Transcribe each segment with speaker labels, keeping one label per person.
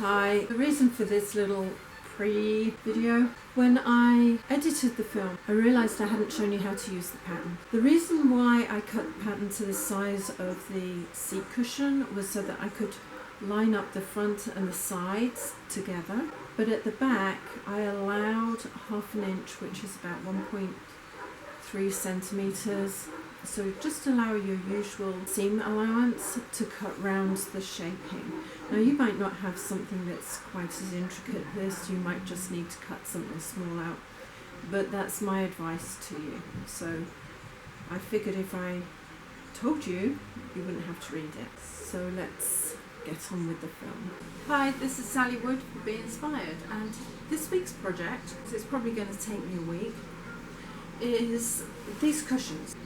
Speaker 1: Hi, the reason for this little pre-video, when I edited the film, I realised I hadn't shown you how to use the pattern. The reason why I cut the pattern to the size of the seat cushion was so that I could line up the front and the sides together, but at the back I allowed 1/2 inch, which is about 1.3 centimetres. So just allow your usual seam allowance to cut round the shaping. Now you might not have something that's quite as intricate as this, you might just need to cut something small out, but that's my advice to you. So I figured if I told you, you wouldn't have to read it. So let's get on with the film. Hi, this is Sally Wood for Be Inspired, and this week's project, so it's probably going to take me a week, is these cushions.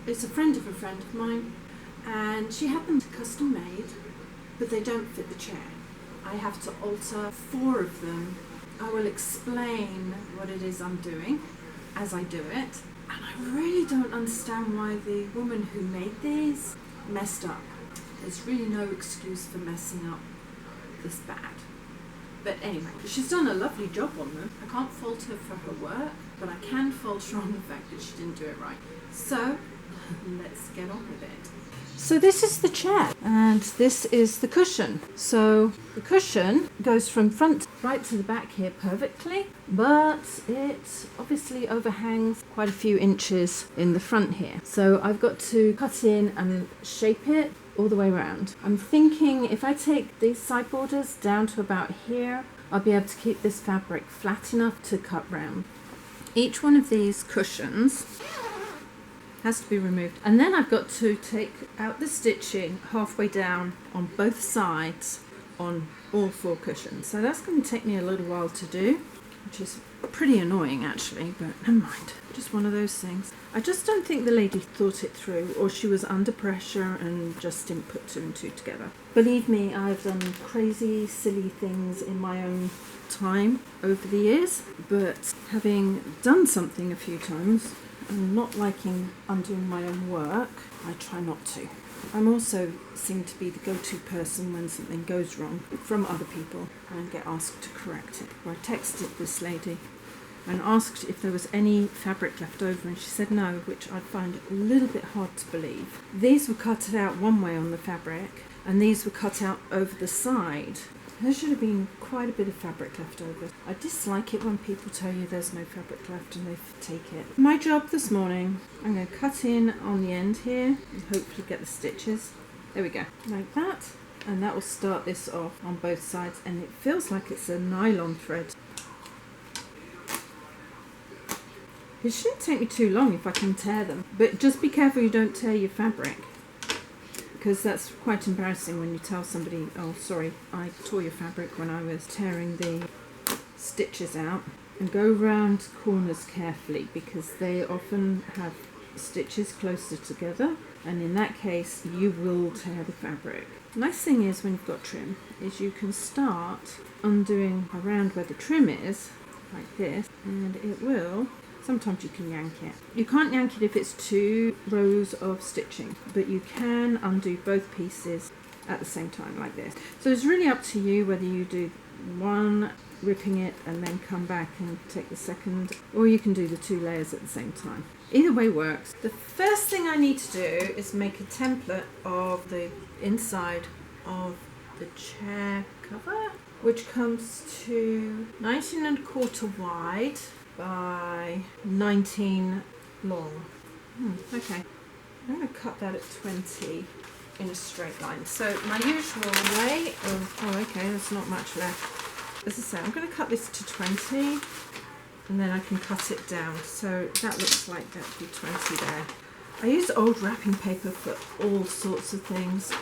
Speaker 1: It's a friend of mine, and she had them custom made, but they don't fit the chair. I have to alter 4 of them. I will explain what it is I'm doing as I do it, and I really don't understand why the woman who made these messed up. There's really no excuse for messing up this bad. But anyway, she's done a lovely job on them. I can't fault her for her work, but I can fault her on the fact that she didn't do it right. So let's get on with it. So this is the chair, and this is the cushion. So the cushion goes from front right to the back here perfectly, but it obviously overhangs quite a few inches in the front here. So I've got to cut in and shape it all the way around. I'm thinking if I take these side borders down to about here, I'll be able to keep this fabric flat enough to cut round. Each one of these cushions has to be removed, and then I've got to take out the stitching halfway down on both sides on all 4 cushions. So that's going to take me a little while to do, which is pretty annoying actually, but never mind, just one of those things. I just don't think the lady thought it through, or she was under pressure and just didn't put 2 and 2 together. Believe me, I've done crazy silly things in my own time over the years, but having done something a few times and not liking undoing my own work, I try not to. I'm also seem to be the go-to person when something goes wrong from other people and get asked to correct it. I texted this lady and asked if there was any fabric left over, and she said no, which I find a little bit hard to believe. These were cut out one way on the fabric, and these were cut out over the side. There should have been quite a bit of fabric left over. I dislike it when people tell you there's no fabric left and they take it. My job this morning, I'm going to cut in on the end here and hopefully get the stitches. There we go, like that. And that will start this off on both sides, and it feels like it's a nylon thread. It shouldn't take me too long if I can tear them, but just be careful you don't tear your fabric, because that's quite embarrassing when you tell somebody, oh sorry, I tore your fabric when I was tearing the stitches out. And go round corners carefully, because they often have stitches closer together, and in that case you will tear the fabric. The nice thing is when you've got trim is you can start undoing around where the trim is like this, and it will. Sometimes you can yank it. You can't yank it if it's 2 rows of stitching, but you can undo both pieces at the same time like this. So it's really up to you whether you do one, ripping it and then come back and take the second, or you can do the 2 layers at the same time. Either way works. The first thing I need to do is make a template of the inside of the chair cover, which comes to 19 1/4 wide by 19 long. Okay, I'm going to cut that at 20 in a straight line. So my usual way of, oh okay, there's not much left. As I say, I'm going to cut this to 20 and then I can cut it down. So that looks like that would be 20 there. I use old wrapping paper for all sorts of things.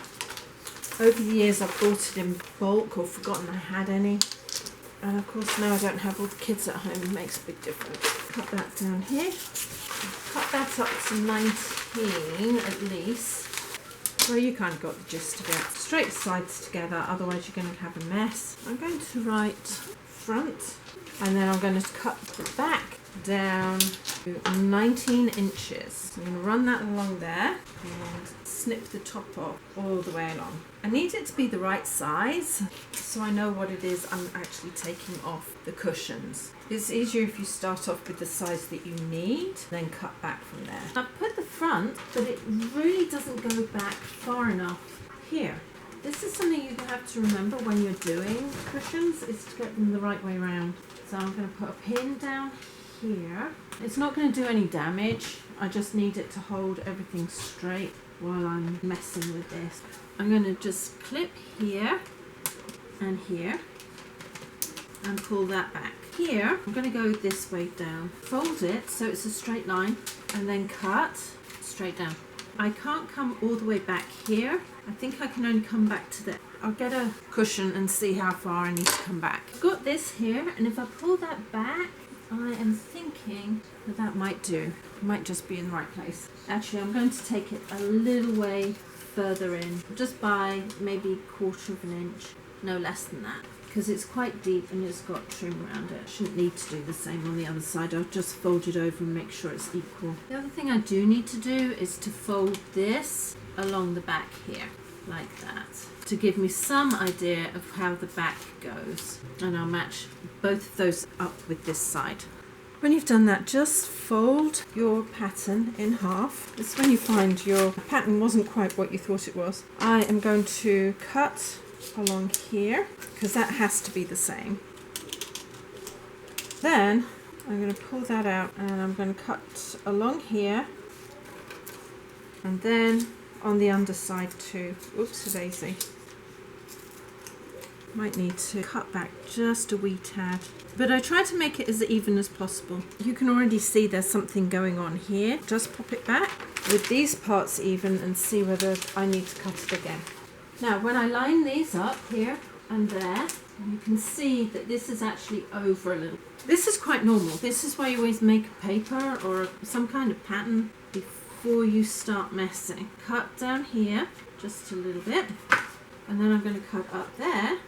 Speaker 1: Over the years I've bought it in bulk or forgotten I had any. And of course now I don't have all the kids at home, it makes a big difference. Cut that down here. Cut that up to 19 at least. Well, you kind of got the gist of it. Straight sides together, otherwise you're going to have a mess. I'm going to write front, and then I'm going to cut the back down to 19 inches. I'm going to run that along there and snip the top off all the way along. I need it to be the right size so I know what it is I'm actually taking off the cushions. It's easier if you start off with the size that you need, then cut back from there. I've put the front, but it really doesn't go back far enough here. This is something you have to remember when you're doing cushions, is to get them the right way around. So I'm going to put a pin down here. It's not going to do any damage. I just need it to hold everything straight while I'm messing with this. I'm going to just clip here and here and pull that back. Here, I'm going to go this way down. Fold it so it's a straight line and then cut straight down. I can't come all the way back here. I think I can only come back to the... I'll get a cushion and see how far I need to come back. I've got this here, and if I pull that back, I am thinking that that might do. It might just be in the right place. Actually, I'm going to take it a little way further in, just by maybe 1/4 of an inch, no less than that. Because it's quite deep and it's got trim around it. I shouldn't need to do the same on the other side. I'll just fold it over and make sure it's equal. The other thing I do need to do is to fold this along the back here, like that, to give me some idea of how the back goes. And I'll match both of those up with this side. When you've done that, just fold your pattern in half. This is when you find your pattern wasn't quite what you thought it was. I am going to cut along here because that has to be the same. Then I'm going to pull that out and I'm going to cut along here and then on the underside too. Oops, a daisy. Might need to cut back just a wee tad, but I try to make it as even as possible. You can already see there's something going on here. Just pop it back with these parts even and see whether I need to cut it again. Now when I line these up here and there, you can see that this is actually over a little. This is quite normal. This is why you always make a paper or some kind of pattern before you start messing. Cut down here just a little bit, and then I'm going to cut up there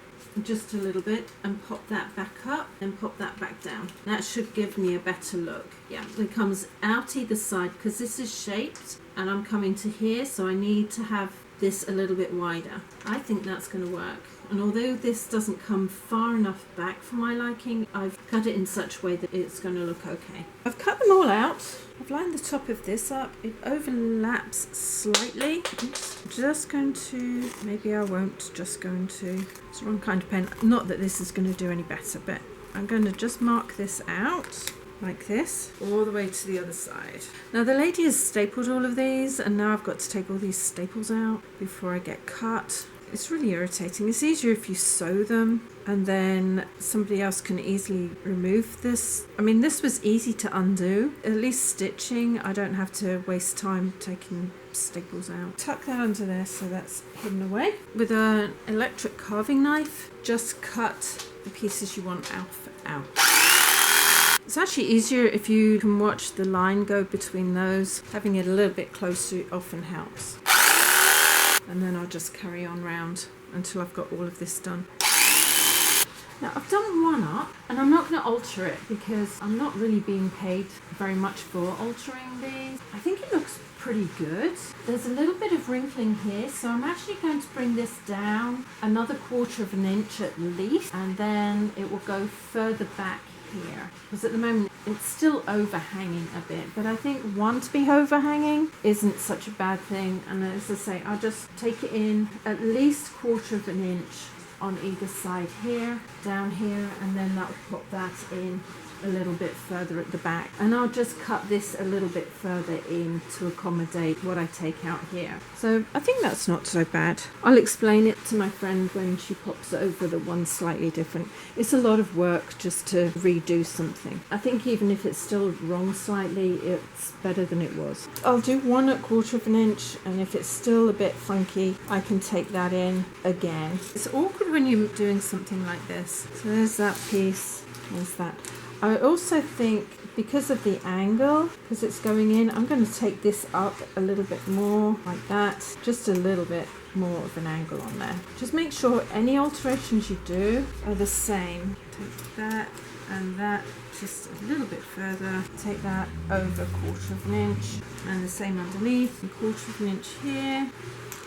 Speaker 1: just a little bit and pop that back up and pop that back down. That should give me a better look. Yeah, it comes out either side because this is shaped and I'm coming to here, so I need to have this a little bit wider. I think that's going to work. And although this doesn't come far enough back for my liking, I've cut it in such a way that it's going to look okay. I've cut them all out. I've lined the top of this up. It overlaps slightly. Oops. Just going to, maybe I won't, just going to, it's the wrong kind of pen. Not that this is going to do any better, but I'm going to just mark this out like this, all the way to the other side. Now the lady has stapled all of these, and now I've got to take all these staples out before I get cut. It's really irritating. It's easier if you sew them and then somebody else can easily remove this. I mean, this was easy to undo. At least stitching, I don't have to waste time taking staples out. Tuck that under there so that's hidden away. With an electric carving knife, just cut the pieces you want out. It's actually easier if you can watch the line go between those. Having it a little bit closer often helps. And then I'll just carry on round until I've got all of this done. Now I've done one up and I'm not going to alter it because I'm not really being paid very much for altering these. I think it looks pretty good. There's a little bit of wrinkling here, so I'm actually going to bring this down another 1/4 of an inch at least, and then it will go further back here, because at the moment it's still overhanging a bit, but I think one to be overhanging isn't such a bad thing. And as I say, I'll just take it in at least 1/4 of an inch on either side here, down here, and then that'll pop that in a little bit further at the back, and I'll just cut this a little bit further in to accommodate what I take out here. So I think that's not so bad. I'll explain it to my friend when she pops over the one slightly different. It's a lot of work just to redo something. I think even if it's still wrong slightly, it's better than it was. I'll do one at 1/4 of an inch, and if it's still a bit funky, I can take that in again. It's awkward when you're doing something like this. So there's that piece, there's that. I also think because of the angle, because it's going in, I'm going to take this up a little bit more like that, just a little bit, more of an angle on there. Just make sure any alterations you do are the same. Take that and that just a little bit further. Take that over 1/4 of an inch, and the same underneath, 1/4 of an inch here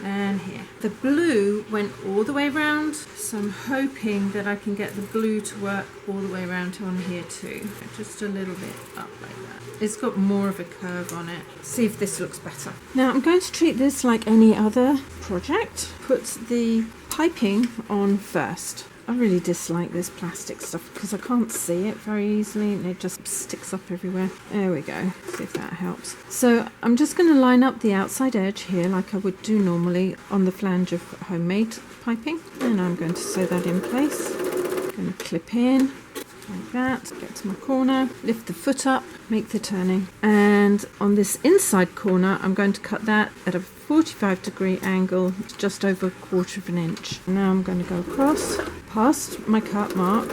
Speaker 1: and here. The blue went all the way around, so I'm hoping that I can get the blue to work all the way around on here too. Just a little bit up like that. It's got more of a curve on it. See if this looks better. Now I'm going to treat this like any other project. Put the piping on first. I really dislike this plastic stuff because I can't see it very easily and it just sticks up everywhere. There we go. See if that helps. So I'm just going to line up the outside edge here like I would do normally on the flange of homemade piping, and I'm going to sew that in place. I'm going to clip in like that, get to my corner, lift the foot up, make the turning, and on this inside corner I'm going to cut that at a 45-degree angle, just over 1/4 of an inch. Now I'm going to go across past my cut mark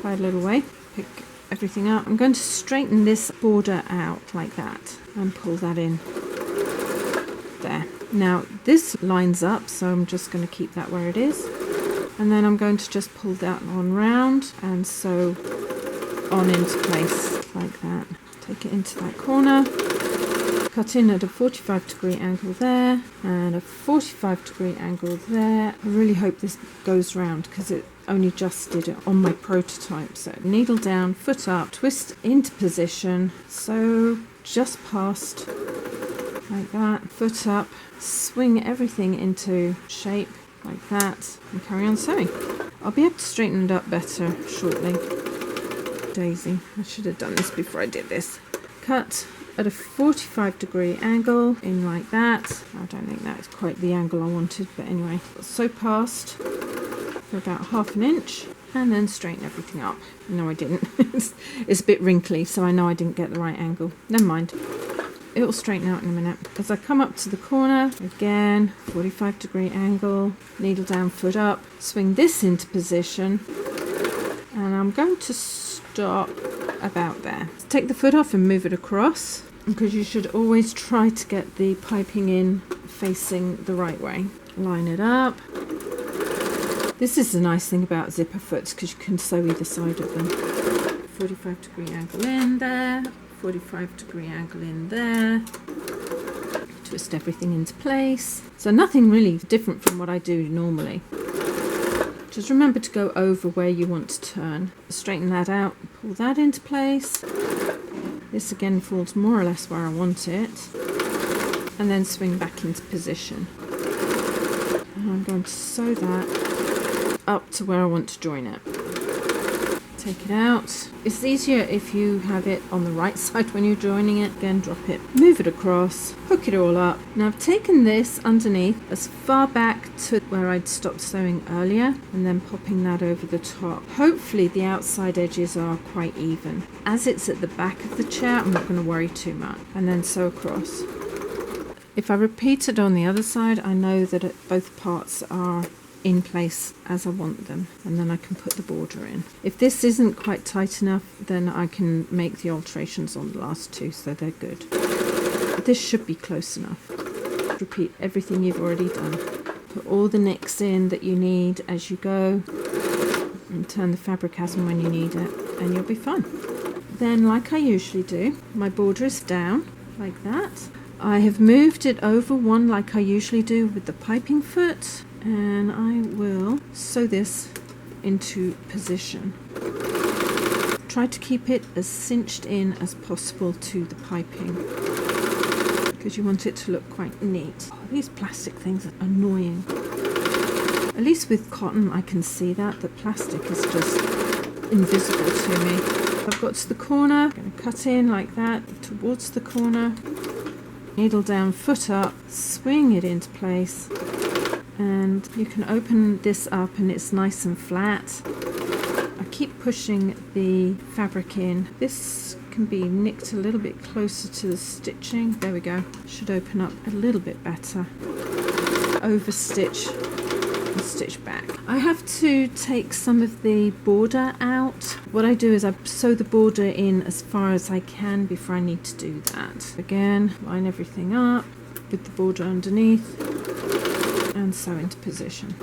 Speaker 1: by a little way, pick everything up. I'm going to straighten this border out like that and pull that in there. Now this lines up, so I'm just going to keep that where it is, and then I'm going to just pull that on round and sew on into place like that. Take it into that corner, cut in at a 45-degree angle there and a 45-degree angle there. I really hope this goes round because it only just did it on my prototype. So needle down, foot up, twist into position, sew just past like that, foot up, swing everything into shape like that and carry on sewing. I'll be able to straighten it up better shortly. Daisy, I should have done this before I did this. Cut at a 45-degree angle in like that. I don't think that's quite the angle I wanted, but anyway, sew past for about 1/2 inch and then straighten everything up. No, I didn't. It's a bit wrinkly, so I know I didn't get the right angle. Never mind. It will straighten out in a minute. As I come up to the corner, again, 45-degree angle, needle down, foot up, swing this into position, and I'm going to stop about there. Take the foot off and move it across, because you should always try to get the piping in facing the right way. Line it up. This is the nice thing about zipper foots, because you can sew either side of them. 45-degree angle in there, 45-degree angle in there. Twist everything into place. So nothing really different from what I do normally. Just remember to go over where you want to turn. Straighten that out, pull that into place. This again falls more or less where I want it. And then swing back into position. And I'm going to sew that up to where I want to join it. Take it out. It's easier if you have it on the right side when you're joining it. Again, drop it, move it across, hook it all up. Now I've taken this underneath as far back to where I'd stopped sewing earlier and then popping that over the top. Hopefully the outside edges are quite even. As it's at the back of the chair, I'm not going to worry too much. And then sew across. If I repeat it on the other side, I know that both parts are in place as I want them, and then I can put the border in. If this isn't quite tight enough, then I can make the alterations on the last two so they're good. This should be close enough. Repeat everything you've already done. Put all the nicks in that you need as you go, and turn the fabric as and when you need it, and you'll be fine. Then, like I usually do, my border is down like that. I have moved it over one like I usually do with the piping foot, and I will sew this into position. Try to keep it as cinched in as possible to the piping because you want it to look quite neat. Oh, these plastic things are annoying. At least with cotton I can see that. The plastic is just invisible to me. I've got to the corner, I'm going to cut in like that towards the corner, needle down, foot up, swing it into place. And you can open this up and it's nice and flat. I keep pushing the fabric in. This can be nicked a little bit closer to the stitching. There we go. Should open up a little bit better. Over stitch and stitch back. I have to take some of the border out. What I do is I sew the border in as far as I can before I need to do that. Again, line everything up with the border underneath. and sew into position.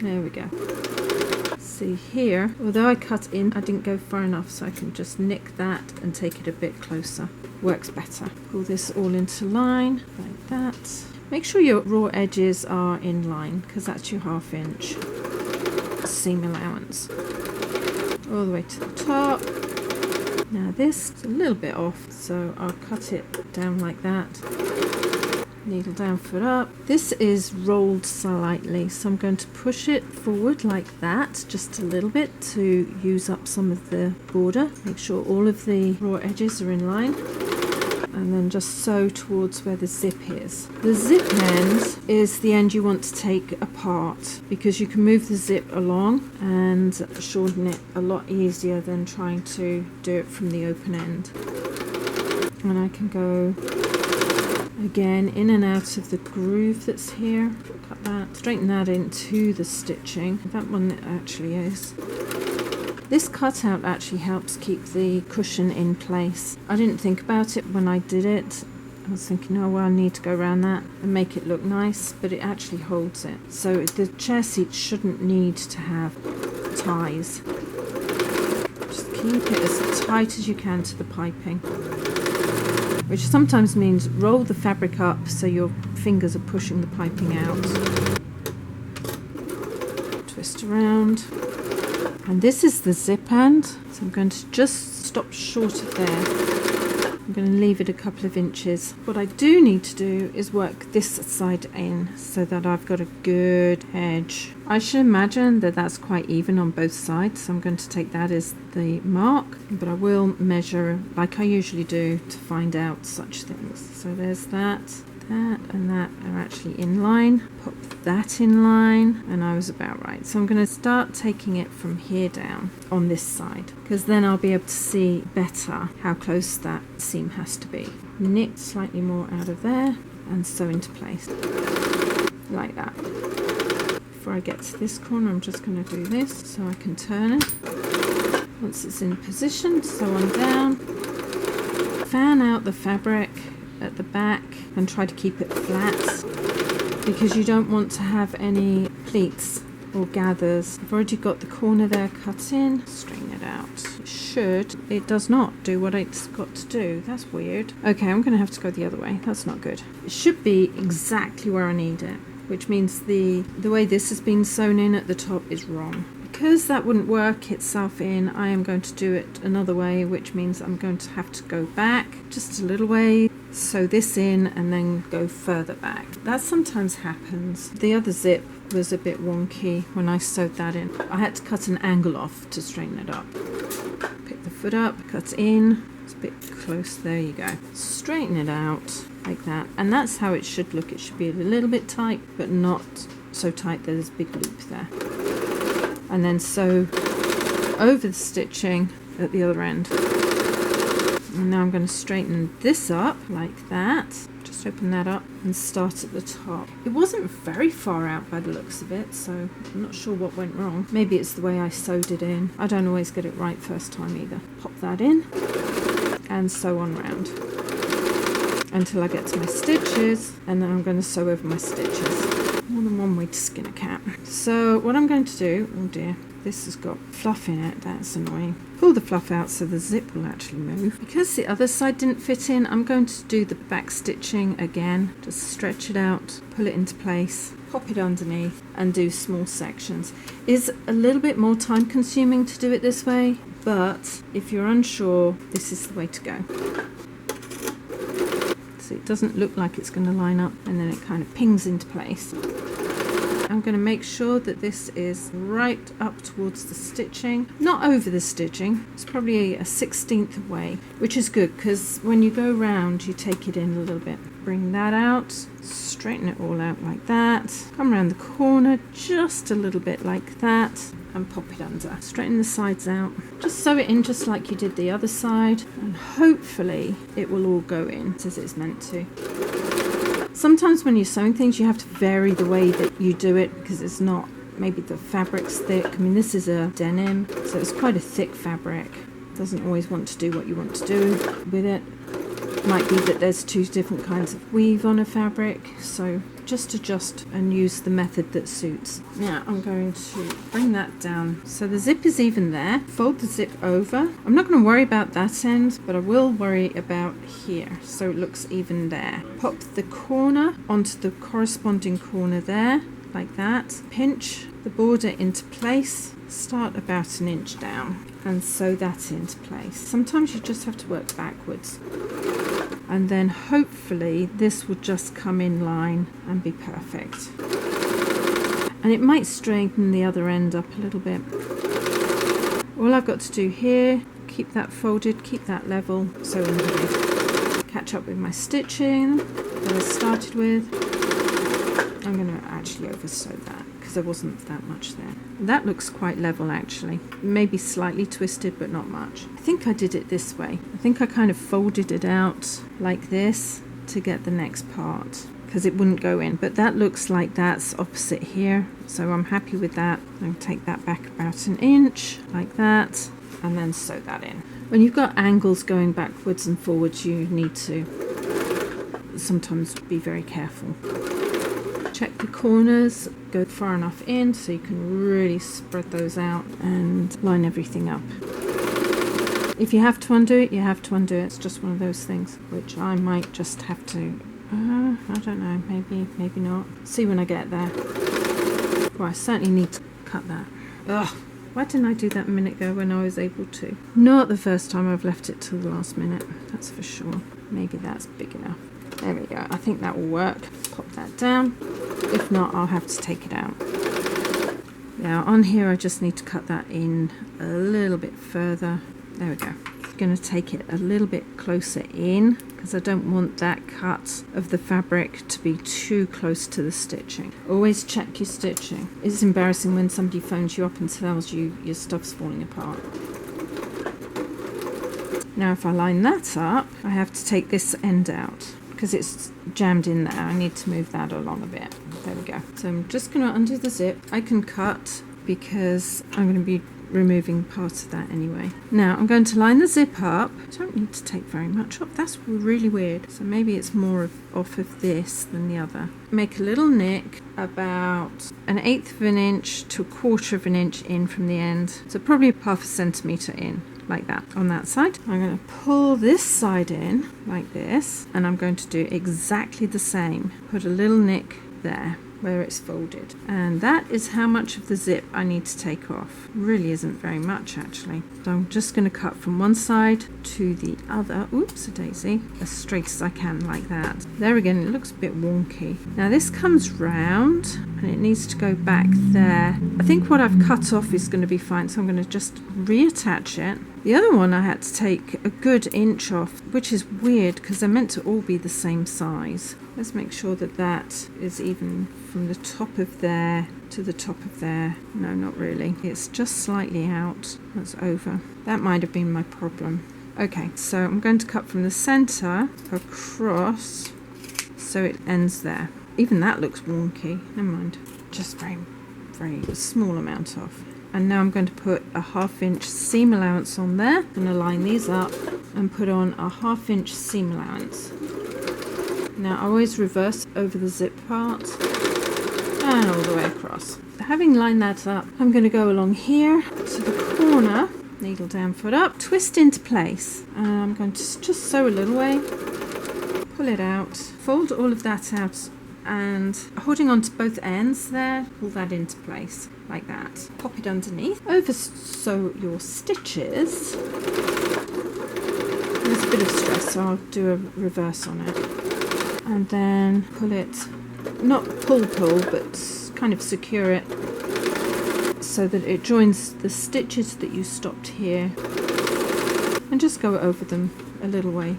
Speaker 1: There we go. See here, although I cut in, I didn't go far enough, so I can just nick that and take it a bit closer. Works better. Pull this all into line like that. Make sure your raw edges are in line, because that's your 1/2 inch seam allowance. All the way to the top. Now this is a little bit off, so I'll cut it down like that. Needle down, foot up. This is rolled slightly, so I'm going to push it forward like that, just a little bit to use up some of the border. Make sure all of the raw edges are in line. And then just sew towards where the zip is. The zip end is the end you want to take apart, because you can move the zip along and shorten it a lot easier than trying to do it from the open end. And I can go again in and out of the groove that's here. Cut that, straighten that into the stitching. That one it actually is. This cutout actually helps keep the cushion in place. I didn't think about it when I did it. I was thinking, oh well, I need to go around that and make it look nice, but it actually holds it. So the chair seat shouldn't need to have ties. Just keep it as tight as you can to the piping, which sometimes means roll the fabric up so your fingers are pushing the piping out. Twist around. And this is the zip end, so I'm going to just stop short of there. I'm going to leave it a couple of inches. What I do need to do is work this side in so that I've got a good edge. I should imagine that that's quite even on both sides, so I'm going to take that as the mark, but I will measure like I usually do to find out such things. So there's that. That and that are actually in line. Pop that in line, and I was about right. So I'm going to start taking it from here down on this side, because then I'll be able to see better how close that seam has to be. Knit slightly more out of there and sew into place like that. Before I get to this corner, I'm just going to do this so I can turn it. Once it's in position, sew on down. Fan out the fabric at the back and try to keep it flat, because you don't want to have any pleats or gathers. I've already got the corner there cut in. Straighten it out. It does not do what it's got to do. That's weird. Okay, I'm going to have to go the other way. That's not good. It should be exactly where I need it, which means the way this has been sewn in at the top is wrong. Because that wouldn't work itself in, I am going to do it another way, which means I'm going to have to go back just a little way, sew this in, and then go further back. That sometimes happens. The other zip was a bit wonky when I sewed that in. I had to cut an angle off to straighten it up. Pick the foot up, cut in. It's a bit close, there you go. Straighten it out like that, and that's how it should look. It should be a little bit tight, but not so tight that there's a big loop there. And then sew over the stitching at the other end. And now I'm going to straighten this up like that. Just open that up and start at the top. It wasn't very far out by the looks of it, so I'm not sure what went wrong. Maybe it's the way I sewed it in. I don't always get it right first time either. Pop that in and sew on round until I get to my stitches, and then I'm going to sew over my stitches. More than one way to skin a cat. So what I'm going to do, oh dear, this has got fluff in it, that's annoying. Pull the fluff out so the zip will actually move. Because the other side didn't fit in, I'm going to do the back stitching again. Just stretch it out, pull it into place, pop it underneath, and do small sections. It's a little bit more time consuming to do it this way, but if you're unsure, this is the way to go. So it doesn't look like it's going to line up, and then it kind of pings into place. I'm going to make sure that this is right up towards the stitching, not over the stitching. It's probably a 1/16 away, which is good because when you go round you take it in a little bit. Bring that out, straighten it all out like that, come around the corner just a little bit like that, and pop it under. Straighten the sides out, just sew it in just like you did the other side, and hopefully it will all go in as it's meant to. Sometimes when you're sewing things you have to vary the way that you do it, because it's not, maybe the fabric's thick. I mean, this is a denim, so it's quite a thick fabric. Doesn't always want to do what you want to do with it. Might be that there's two different kinds of weave on a fabric, so just adjust and use the method that suits. Now I'm going to bring that down so the zip is even there. Fold the zip over. I'm not going to worry about that end, but I will worry about here, so it looks even there. Pop the corner onto the corresponding corner there, like that. Pinch the border into place. Start about an inch down and sew that into place. Sometimes you just have to work backwards. And then hopefully this will just come in line and be perfect. And it might straighten the other end up a little bit. All I've got to do here, keep that folded, keep that level, sew in here. Catch up with my stitching that I started with. I'm going to actually oversew that because there wasn't that much there. That looks quite level actually. Maybe slightly twisted, but not much. I think I did it this way. I think I kind of folded it out like this to get the next part because it wouldn't go in. But that looks like that's opposite here. So I'm happy with that. I'm going to take that back about an inch like that and then sew that in. When you've got angles going backwards and forwards, you need to sometimes be very careful. Check the corners, go far enough in so you can really spread those out and line everything up. If you have to undo it, you have to undo it. It's just one of those things, which I might just have to, I don't know, maybe not. See when I get there. Well, I certainly need to cut that. Ugh, why didn't I do that a minute ago when I was able to? Not the first time I've left it till the last minute, that's for sure. Maybe that's big enough. There we go, I think that will work. Pop that down. If not, I'll have to take it out. Now on here I just need to cut that in a little bit further. There we go. I'm going to take it a little bit closer in because I don't want that cut of the fabric to be too close to the stitching. Always check your stitching. It's embarrassing when somebody phones you up and tells you your stuff's falling apart. Now if I line that up, I have to take this end out because it's jammed in there. I need to move that along a bit. There we go. So I'm just going to undo the zip. I can cut because I'm going to be removing part of that anyway. Now I'm going to line the zip up. I don't need to take very much off. That's really weird. So maybe it's more off of this than the other. Make a little nick about 1/8 of an inch to 1/4 of an inch in from the end. So probably 1/2 centimetre in. Like that on that side. I'm going to pull this side in like this and I'm going to do exactly the same. Put a little nick there where it's folded, and that is how much of the zip I need to take off. Really isn't very much actually. So I'm just going to cut from one side to the other, oops a daisy, as straight as I can like that. There again, it looks a bit wonky. Now this comes round and it needs to go back there. I think what I've cut off is going to be fine, so I'm going to just reattach it. The other one I had to take a good inch off, which is weird because they're meant to all be the same size. Let's make sure that that is even from the top of there to the top of there. No, not really. It's just slightly out. That's over. That might have been my problem. Okay, so I'm going to cut from the center across so it ends there. Even that looks wonky. Never mind. Just very small amount off. And now I'm going to put a 1/2 inch seam allowance on there. I'm going to line these up and put on a 1/2 inch seam allowance. Now I always reverse over the zip part and all the way across. Having lined that up, I'm going to go along here to the corner, needle down, foot up, twist into place. And I'm going to just sew a little way, pull it out, fold all of that out, and holding on to both ends there, pull that into place like that. Pop it underneath, over sew your stitches. There's a bit of stress, so I'll do a reverse on it. And then pull it, not pull, but kind of secure it so that it joins the stitches that you stopped here, and just go over them a little way.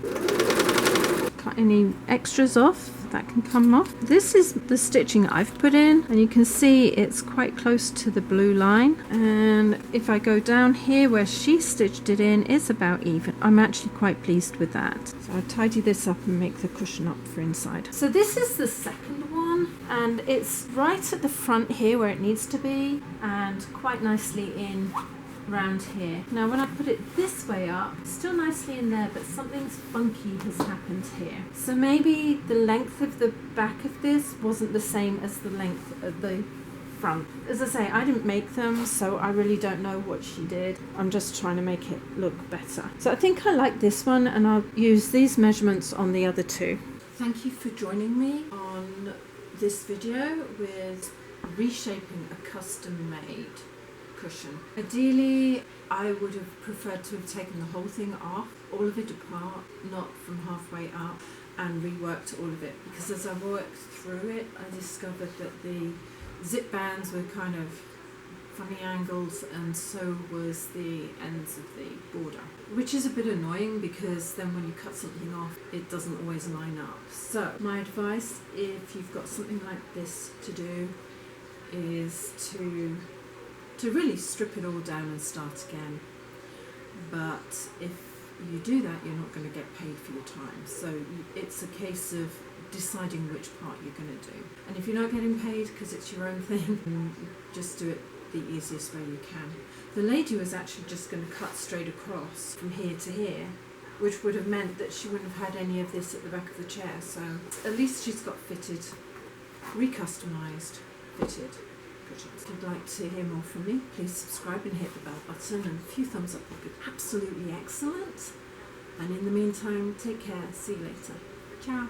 Speaker 1: Cut any extras off that can come off. This is the stitching I've put in, and you can see it's quite close to the blue line, and if I go down here where she stitched it in, it's about even. I'm actually quite pleased with that. So I'll tidy this up and make the cushion up for inside. So this is the second one, and it's right at the front here where it needs to be, and quite nicely in round here. Now when I put it this way up, it's still nicely in there, but something's funky has happened here. So maybe the length of the back of this wasn't the same as the length of the front. As I say, I didn't make them, so I really don't know what she did. I'm just trying to make it look better. So I think I like this one, and I'll use these measurements on the other two. Thank you for joining me on this video with reshaping a custom-made cushion. Ideally, I would have preferred to have taken the whole thing off, all of it apart, not from halfway up, and reworked all of it, because as I worked through it, I discovered that the zip bands were kind of funny angles, and so was the ends of the border, which is a bit annoying because then when you cut something off, it doesn't always line up. So my advice, if you've got something like this to do, is to really strip it all down and start again. But if you do that, you're not going to get paid for your time. So it's a case of deciding which part you're going to do. And if you're not getting paid because it's your own thing, just do it the easiest way you can. The lady was actually just going to cut straight across from here to here, which would have meant that she wouldn't have had any of this at the back of the chair. So at least she's got fitted, recustomised, fitted cushions. If you'd like to hear more from me, please subscribe and hit the bell button, and a few thumbs up would be absolutely excellent. And in the meantime, take care. See you later. Ciao.